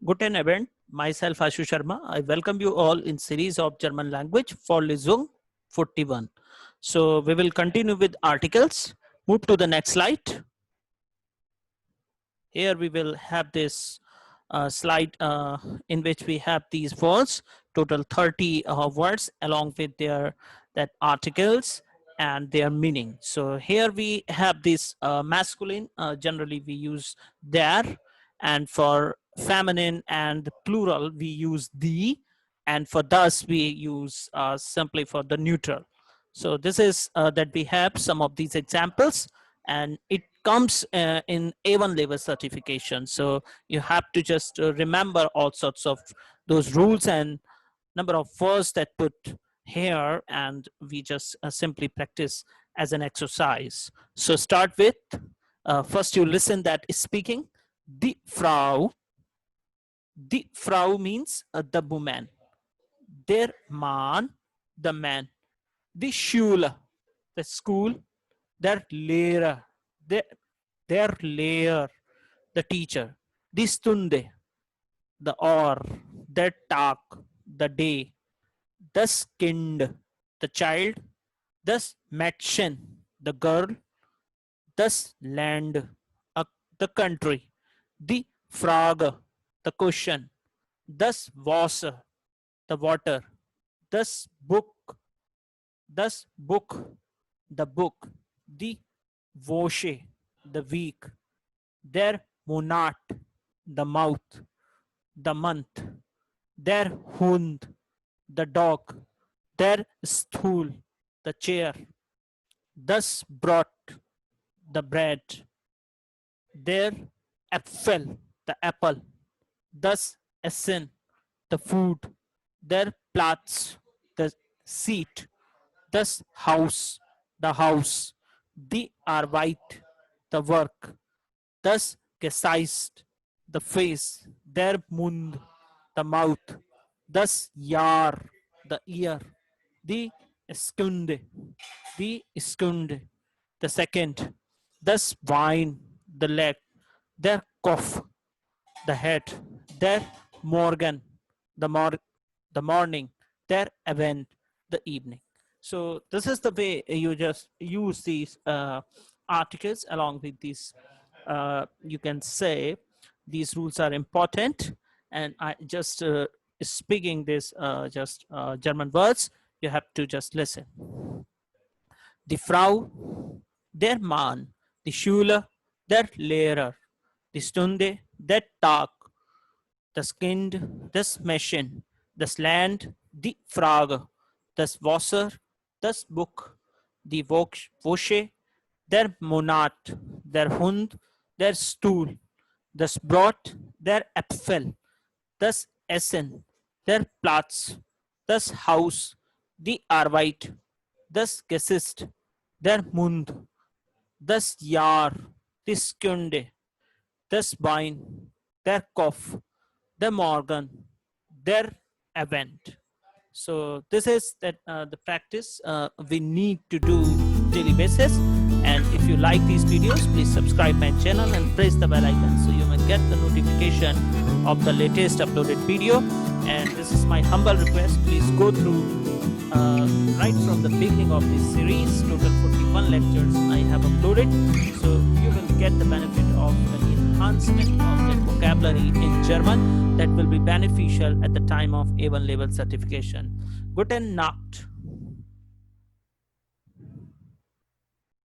Guten Abend, myself Ashu Sharma. I welcome you all in series of German language for Lesung 41. So we will continue with articles. Move to the next slide. Here we will have this slide in which we have these words, total 30 words along with their that articles and their meaning. So here we have this masculine, generally we use there, and for feminine and plural we use the, and for thus we use simply for the neutral. So this is that we have some of these examples, and it comes in A1 level certification. So you have to just remember all sorts of those rules and number of words that put here, and we just simply practice as an exercise. So start with, first you listen that speaking, die Frau. Die Frau means the woman. Der Mann, the man. Die Schule, the school. Der Lehrer, their Lehrer, the teacher. Die Stunde, the hour. Der Tag, the day. Das Kind, the child. Das Mädchen, the girl. Das Land, the country. Die Frage, the question. Das Wasser, the water. Das Book, the book. Die Woche, the week. Der Monat, the mouth, the month. Der Hund, the dog. Der Stuhl, the chair. Das Brot, the bread. Der Äpfel, the apple. Das Essen, the food. Der Platz, the seat. Das Haus, the house. Die Arbeit, the work. Das Gesicht, the face. Der Mund, the mouth. Das Jahr, the year. Die Stunde, the second. Das Wein, the leg. Der Kopf, the head. Der Morgen, the morning. Der Abend, the evening. So this is the way you just use these articles along with these, you can say these rules are important, and I just speaking this German words, you have to just listen. Die Frau, der Mann, die Schule, der Lehrer, die Stunde, der Tag, das Kind, das Mädchen, das Land, die Frage, das Wasser, das Buch, die Woche, der Monat, der Hund, der Stuhl, das Brot, der Äpfel, das Essen, der Platz, das Haus, die Arbeit, das Gesicht, der Mund, das Jahr, die Stunde, das Wein, der Kopf, der Morgen, der Event. So this is that the practice we need to do daily basis. And if you like these videos, please subscribe my channel and press the bell icon so you may get the notification of the latest uploaded video. And this is my humble request, please go through right from the beginning of this series, total 41 lectures I have uploaded, so you will get the benefit of the enhancement of the vocabulary in German that will be beneficial at the time of A1 level certification. Guten Nacht.